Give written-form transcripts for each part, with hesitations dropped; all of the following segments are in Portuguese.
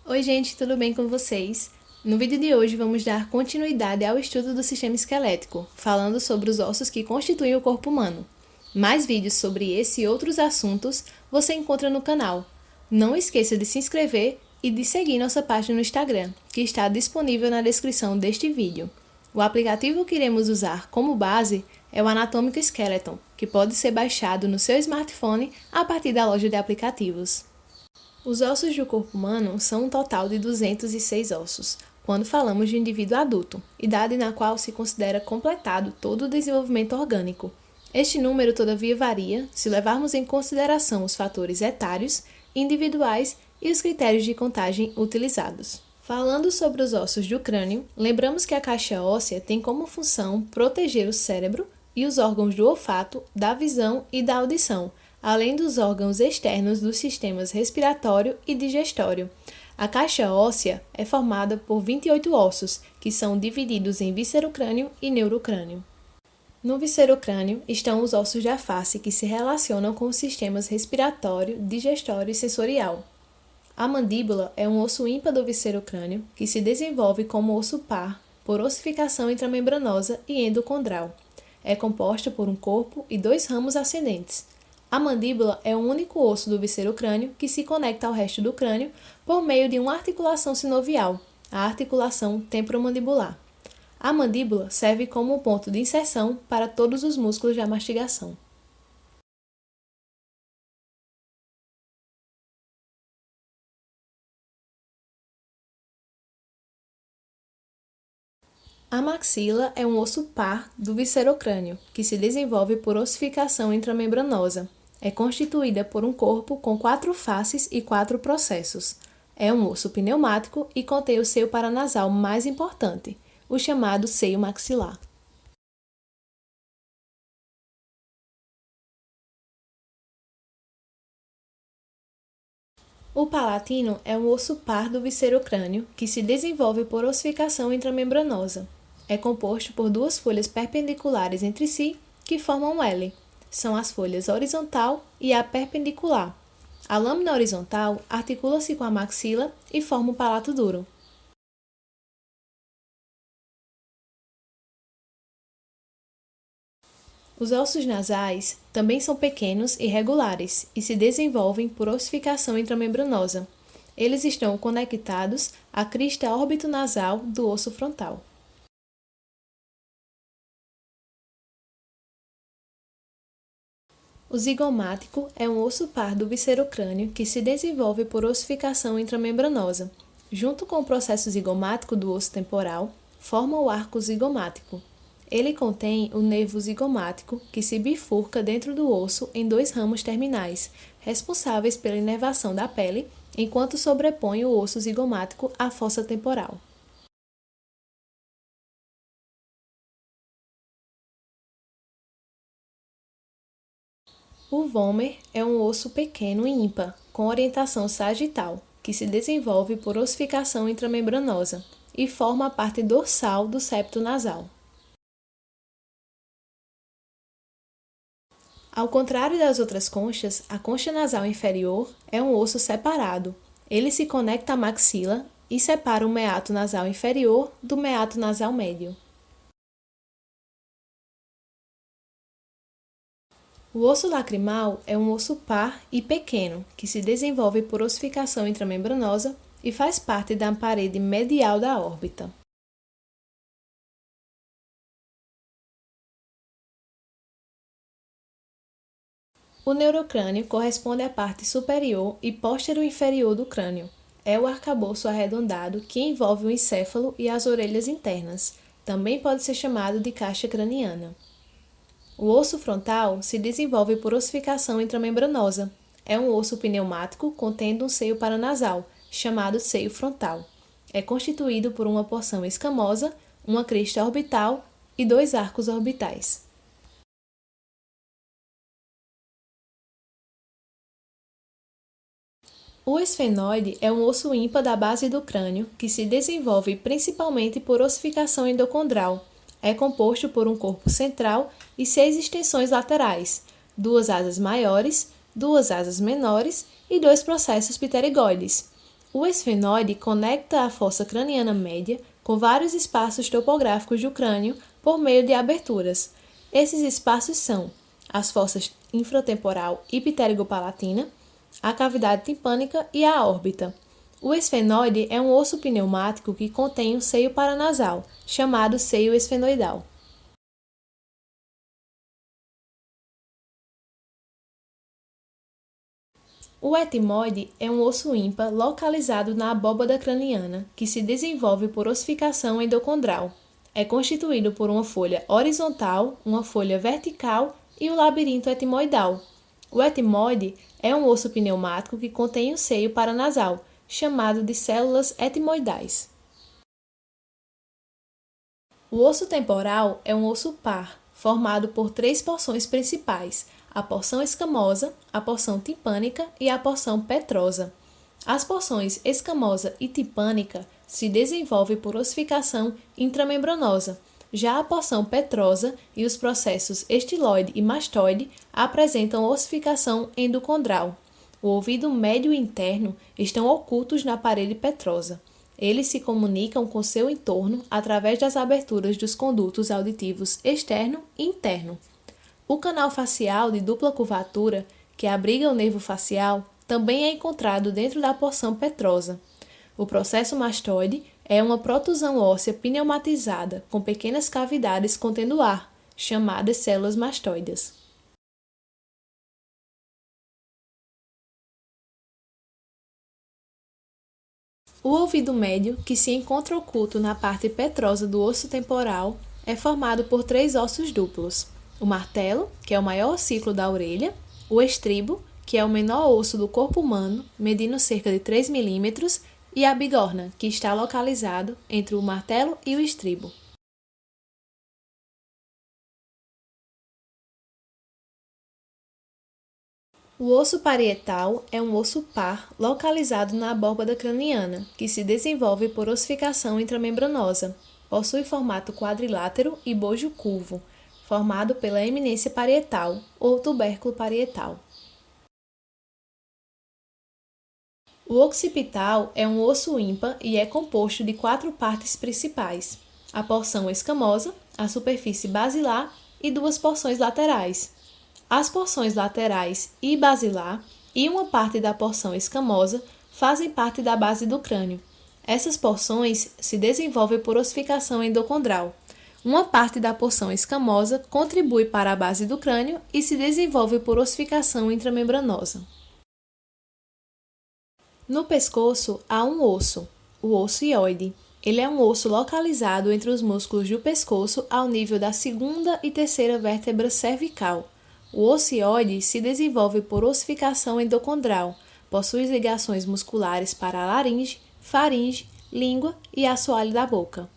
Oi gente, tudo bem com vocês? No vídeo de hoje vamos dar continuidade ao estudo do sistema esquelético, falando sobre os ossos que constituem o corpo humano. Mais vídeos sobre esse e outros assuntos você encontra no canal. Não esqueça de se inscrever e de seguir nossa página no Instagram, que está disponível na descrição deste vídeo. O aplicativo que iremos usar como base é o Anatomic Skeleton, que pode ser baixado no seu smartphone a partir da loja de aplicativos. Os ossos do corpo humano são um total de 206 ossos, quando falamos de indivíduo adulto, idade na qual se considera completado todo o desenvolvimento orgânico. Este número, todavia, varia se levarmos em consideração os fatores etários, individuais e os critérios de contagem utilizados. Falando sobre os ossos do crânio, lembramos que a caixa óssea tem como função proteger o cérebro e os órgãos do olfato, da visão e da audição, além dos órgãos externos dos sistemas respiratório e digestório. A caixa óssea é formada por 28 ossos, que são divididos em viscerocrânio e neurocrânio. No viscerocrânio estão os ossos da face que se relacionam com os sistemas respiratório, digestório e sensorial. A mandíbula é um osso ímpar do viscerocrânio que se desenvolve como osso par por ossificação intramembranosa e endocondral. É composta por um corpo e dois ramos ascendentes. A mandíbula é o único osso do viscerocrânio que se conecta ao resto do crânio por meio de uma articulação sinovial, a articulação temporomandibular. A mandíbula serve como ponto de inserção para todos os músculos da mastigação. A maxila é um osso par do viscerocrânio, que se desenvolve por ossificação intramembranosa. É constituída por um corpo com 4 faces e 4 processos. É um osso pneumático e contém o seio paranasal mais importante, o chamado seio maxilar. O palatino é um osso par do viscerocrânio que se desenvolve por ossificação intramembranosa. É composto por 2 folhas perpendiculares entre si que formam um L. São as folhas horizontal e a perpendicular. A lâmina horizontal articula-se com a maxila e forma o palato duro. Os ossos nasais também são pequenos e regulares e se desenvolvem por ossificação intramembranosa. Eles estão conectados à crista órbito-nasal do osso frontal. O zigomático é um osso par do viscerocrânio que se desenvolve por ossificação intramembranosa. Junto com o processo zigomático do osso temporal, forma o arco zigomático. Ele contém o nervo zigomático, que se bifurca dentro do osso em 2 ramos terminais, responsáveis pela inervação da pele, enquanto sobrepõe o osso zigomático à fossa temporal. O vômer é um osso pequeno e ímpar, com orientação sagital, que se desenvolve por ossificação intramembranosa e forma a parte dorsal do septo nasal. Ao contrário das outras conchas, a concha nasal inferior é um osso separado. Ele se conecta à maxila e separa o meato nasal inferior do meato nasal médio. O osso lacrimal é um osso par e pequeno, que se desenvolve por ossificação intramembranosa e faz parte da parede medial da órbita. O neurocrânio corresponde à parte superior e póstero-inferior do crânio. É o arcabouço arredondado que envolve o encéfalo e as orelhas internas. Também pode ser chamado de caixa craniana. O osso frontal se desenvolve por ossificação intramembranosa. É um osso pneumático contendo um seio paranasal, chamado seio frontal. É constituído por uma porção escamosa, uma crista orbital e 2 arcos orbitais. O esfenoide é um osso ímpar da base do crânio que se desenvolve principalmente por ossificação endocondral. É composto por um corpo central e 6 extensões laterais, 2 asas maiores, 2 asas menores e 2 processos pterigoides. O esfenoide conecta a fossa craniana média com vários espaços topográficos do crânio por meio de aberturas. Esses espaços são as fossas infratemporal e pterygopalatina, a cavidade timpânica e a órbita. O esfenoide é um osso pneumático que contém o seio paranasal, chamado seio esfenoidal. O etimoide é um osso ímpar localizado na abóbada craniana, que se desenvolve por ossificação endocondral. É constituído por uma folha horizontal, uma folha vertical e o labirinto etimoidal. O etimoide é um osso pneumático que contém o seio paranasal, chamado de células etimoidais. O osso temporal é um osso par, formado por três porções principais: a porção escamosa, a porção timpânica e a porção petrosa. As porções escamosa e timpânica se desenvolvem por ossificação intramembranosa. Já a porção petrosa e os processos estiloide e mastoide apresentam ossificação endocondral. O ouvido médio e interno estão ocultos na parede petrosa. Eles se comunicam com seu entorno através das aberturas dos condutos auditivos externo e interno. O canal facial de dupla curvatura, que abriga o nervo facial, também é encontrado dentro da porção petrosa. O processo mastoide é uma protusão óssea pneumatizada com pequenas cavidades contendo ar, chamadas células mastóides. O ouvido médio, que se encontra oculto na parte petrosa do osso temporal, é formado por três ossos duplos: o martelo, que é o maior ossículo da orelha, o estribo, que é o menor osso do corpo humano, medindo cerca de 3 milímetros, e a bigorna, que está localizado entre o martelo e o estribo. O osso parietal é um osso par localizado na abóbada craniana, que se desenvolve por ossificação intramembranosa. Possui formato quadrilátero e bojo curvo, formado pela eminência parietal ou tubérculo parietal. O occipital é um osso ímpar e é composto de 4 partes principais: a porção escamosa, a superfície basilar e 2 porções laterais. As porções laterais e basilar e uma parte da porção escamosa fazem parte da base do crânio. Essas porções se desenvolvem por ossificação endocondral. Uma parte da porção escamosa contribui para a base do crânio e se desenvolve por ossificação intramembranosa. No pescoço há um osso, o osso hioide. Ele é um osso localizado entre os músculos do pescoço ao nível da segunda e terceira vértebra cervical. O osso hioide se desenvolve por ossificação endocondral, possui ligações musculares para a laringe, faringe, língua e assoalho da boca.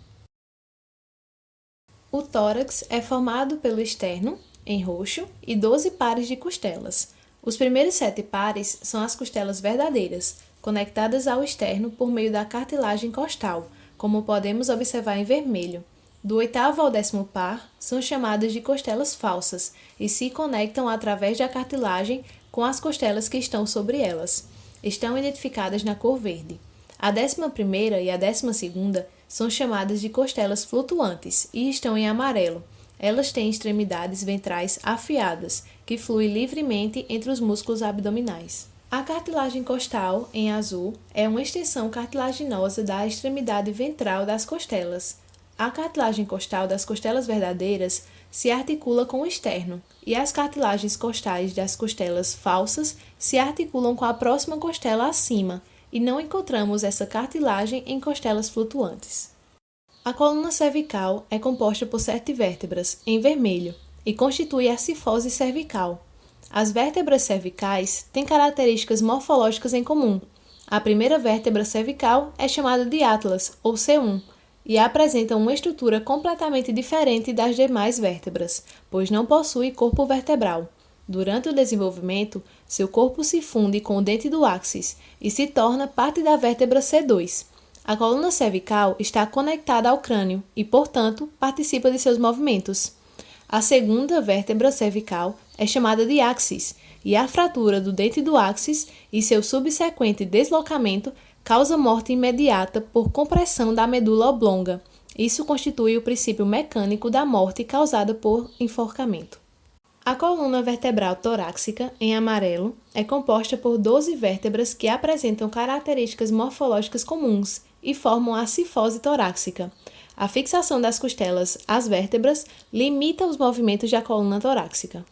O tórax é formado pelo externo, em roxo, e 12 pares de costelas. Os primeiros 7 pares são as costelas verdadeiras, conectadas ao externo por meio da cartilagem costal, como podemos observar em vermelho. Do 8º ao 10º par são chamadas de costelas falsas e se conectam através da cartilagem com as costelas que estão sobre elas. Estão identificadas na cor verde. A 11ª e a 12ª são chamadas de costelas flutuantes e estão em amarelo. Elas têm extremidades ventrais afiadas, que fluem livremente entre os músculos abdominais. A cartilagem costal, em azul, é uma extensão cartilaginosa da extremidade ventral das costelas. A cartilagem costal das costelas verdadeiras se articula com o externo, e as cartilagens costais das costelas falsas se articulam com a próxima costela acima, e não encontramos essa cartilagem em costelas flutuantes. A coluna cervical é composta por 7 vértebras, em vermelho, e constitui a cifose cervical. As vértebras cervicais têm características morfológicas em comum. A primeira vértebra cervical é chamada de atlas, ou C1, e apresenta uma estrutura completamente diferente das demais vértebras, pois não possui corpo vertebral. Durante o desenvolvimento, seu corpo se funde com o dente do áxis e se torna parte da vértebra C2. A coluna cervical está conectada ao crânio e, portanto, participa de seus movimentos. A segunda vértebra cervical é chamada de áxis, e a fratura do dente do áxis e seu subsequente deslocamento causa morte imediata por compressão da medula oblonga. Isso constitui o princípio mecânico da morte causada por enforcamento. A coluna vertebral torácica, em amarelo, é composta por 12 vértebras que apresentam características morfológicas comuns e formam a cifose torácica. A fixação das costelas às vértebras limita os movimentos da coluna torácica.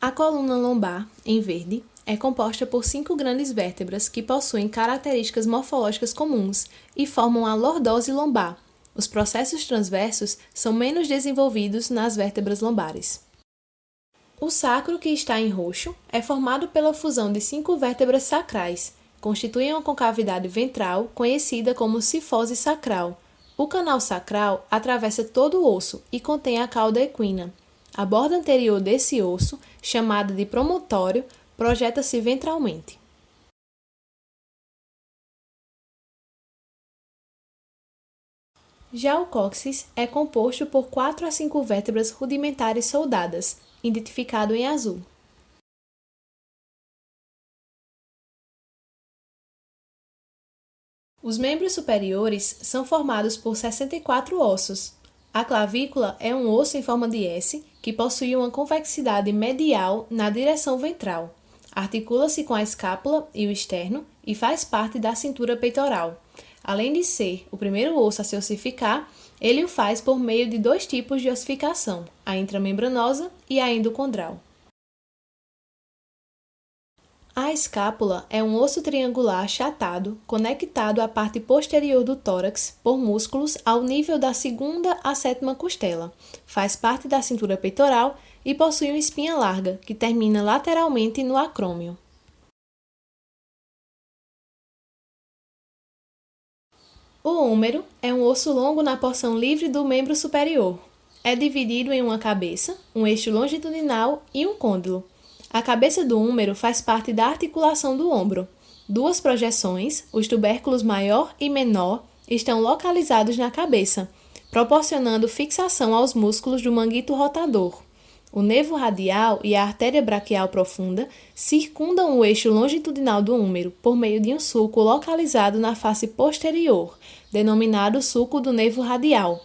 A coluna lombar, em verde, é composta por 5 grandes vértebras que possuem características morfológicas comuns e formam a lordose lombar. Os processos transversos são menos desenvolvidos nas vértebras lombares. O sacro, que está em roxo, é formado pela fusão de 5 vértebras sacrais, constituem uma concavidade ventral conhecida como cifose sacral. O canal sacral atravessa todo o osso e contém a cauda equina. A borda anterior desse osso, chamada de promontório, projeta-se ventralmente. Já o cóccix é composto por 4 a 5 vértebras rudimentares soldadas, identificado em azul. Os membros superiores são formados por 64 ossos. A clavícula é um osso em forma de S que possui uma convexidade medial na direção ventral. Articula-se com a escápula e o externo e faz parte da cintura peitoral. Além de ser o primeiro osso a se ossificar, ele o faz por meio de 2 tipos de ossificação, a intramembranosa e a endocondral. A escápula é um osso triangular achatado, conectado à parte posterior do tórax por músculos ao nível da 2ª à 7ª costela. Faz parte da cintura peitoral e possui uma espinha larga, que termina lateralmente no acrômio. O húmero é um osso longo na porção livre do membro superior. É dividido em uma cabeça, um eixo longitudinal e um côndilo. A cabeça do húmero faz parte da articulação do ombro. 2 projeções, os tubérculos maior e menor, estão localizados na cabeça, proporcionando fixação aos músculos do manguito rotador. O nervo radial e a artéria braquial profunda circundam o eixo longitudinal do húmero por meio de um sulco localizado na face posterior, denominado sulco do nervo radial.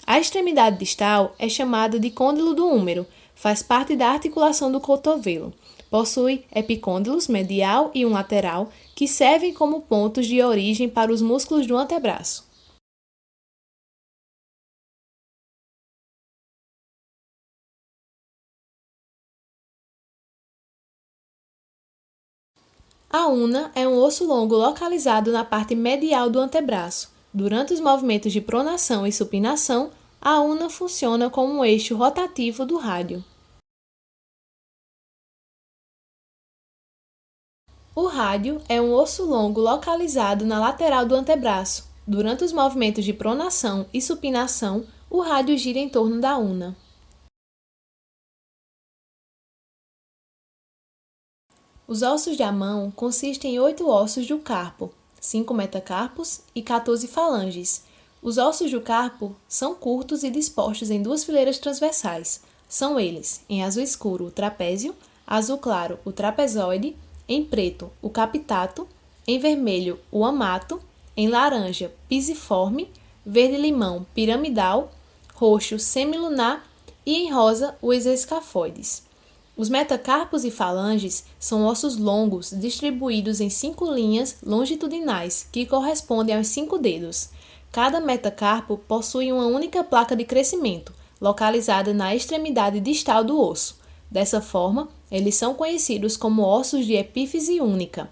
A extremidade distal é chamada de côndilo do húmero, faz parte da articulação do cotovelo. Possui epicôndilos medial e um lateral que servem como pontos de origem para os músculos do antebraço. A una é um osso longo localizado na parte medial do antebraço. Durante os movimentos de pronação e supinação, a una funciona como um eixo rotativo do rádio. O rádio é um osso longo localizado na lateral do antebraço. Durante os movimentos de pronação e supinação, o rádio gira em torno da una. Os ossos da mão consistem em 8 ossos do carpo, 5 metacarpos e 14 falanges. Os ossos do carpo são curtos e dispostos em 2 fileiras transversais. São eles, em azul escuro, o trapézio, azul claro, o trapezoide, em preto, o capitato, em vermelho, o amato, em laranja, pisiforme, verde-limão, piramidal, roxo, semilunar e em rosa, os escafoides. Os metacarpos e falanges são ossos longos distribuídos em 5 linhas longitudinais que correspondem aos 5 dedos. Cada metacarpo possui uma única placa de crescimento, localizada na extremidade distal do osso. Dessa forma, eles são conhecidos como ossos de epífise única.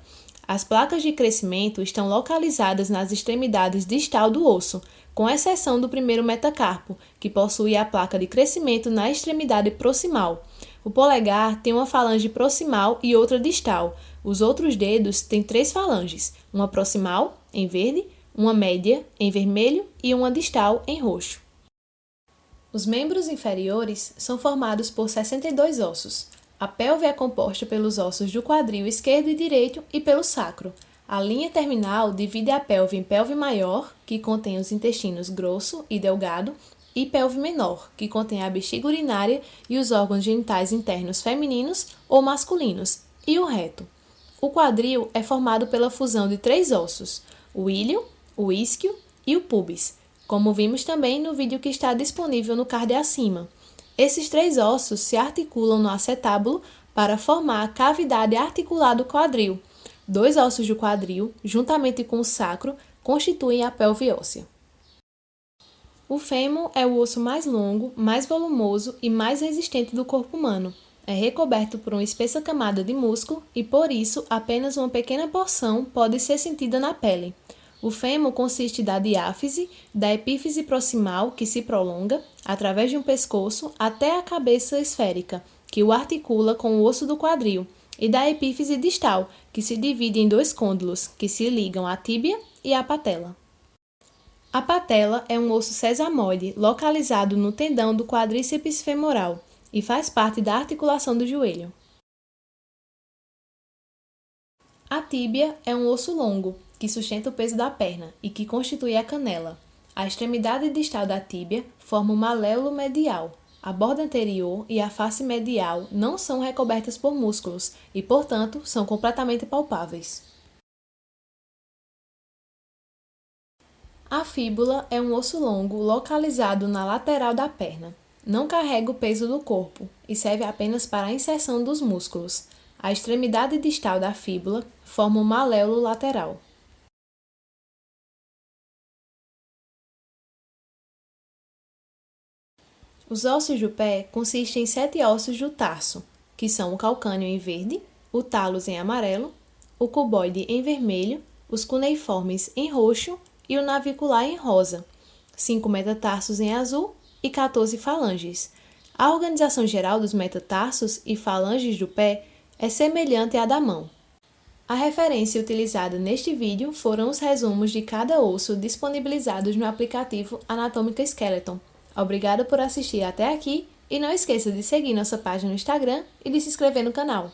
As placas de crescimento estão localizadas nas extremidades distal do osso, com exceção do primeiro metacarpo, que possui a placa de crescimento na extremidade proximal. O polegar tem uma falange proximal e outra distal. Os outros dedos têm 3 falanges, uma proximal, em verde, uma média, em vermelho e uma distal, em roxo. Os membros inferiores são formados por 62 ossos. A pelve é composta pelos ossos do quadril esquerdo e direito e pelo sacro. A linha terminal divide a pelve em pelve maior, que contém os intestinos grosso e delgado, e pelve menor, que contém a bexiga urinária e os órgãos genitais internos femininos ou masculinos, e o reto. O quadril é formado pela fusão de 3 ossos. o íleo, o isquio e o pubis, como vimos também no vídeo que está disponível no card acima. Esses 3 ossos se articulam no acetábulo para formar a cavidade articular do quadril. 2 ossos do quadril, juntamente com o sacro, constituem a pelve óssea. O fêmur é o osso mais longo, mais volumoso e mais resistente do corpo humano. É recoberto por uma espessa camada de músculo e, por isso, apenas uma pequena porção pode ser sentida na pele. O fêmur consiste da diáfise, da epífise proximal, que se prolonga, através de um pescoço, até a cabeça esférica, que o articula com o osso do quadril, e da epífise distal, que se divide em 2 côndilos, que se ligam à tíbia e à patela. A patela é um osso sesamoide localizado no tendão do quadríceps femoral e faz parte da articulação do joelho. A tíbia é um osso longo, que sustenta o peso da perna e que constitui a canela. A extremidade distal da tíbia forma o maléolo medial. A borda anterior e a face medial não são recobertas por músculos e, portanto, são completamente palpáveis. A fíbula é um osso longo localizado na lateral da perna. Não carrega o peso do corpo e serve apenas para a inserção dos músculos. A extremidade distal da fíbula forma o maléolo lateral. Os ossos do pé consistem em 7 ossos do tarso, que são o calcâneo em verde, o talos em amarelo, o cuboide em vermelho, os cuneiformes em roxo e o navicular em rosa, 5 metatarsos em azul e 14 falanges. A organização geral dos metatarsos e falanges do pé é semelhante à da mão. A referência utilizada neste vídeo foram os resumos de cada osso disponibilizados no aplicativo Anatomica Skeleton. Obrigada por assistir até aqui e não esqueça de seguir nossa página no Instagram e de se inscrever no canal.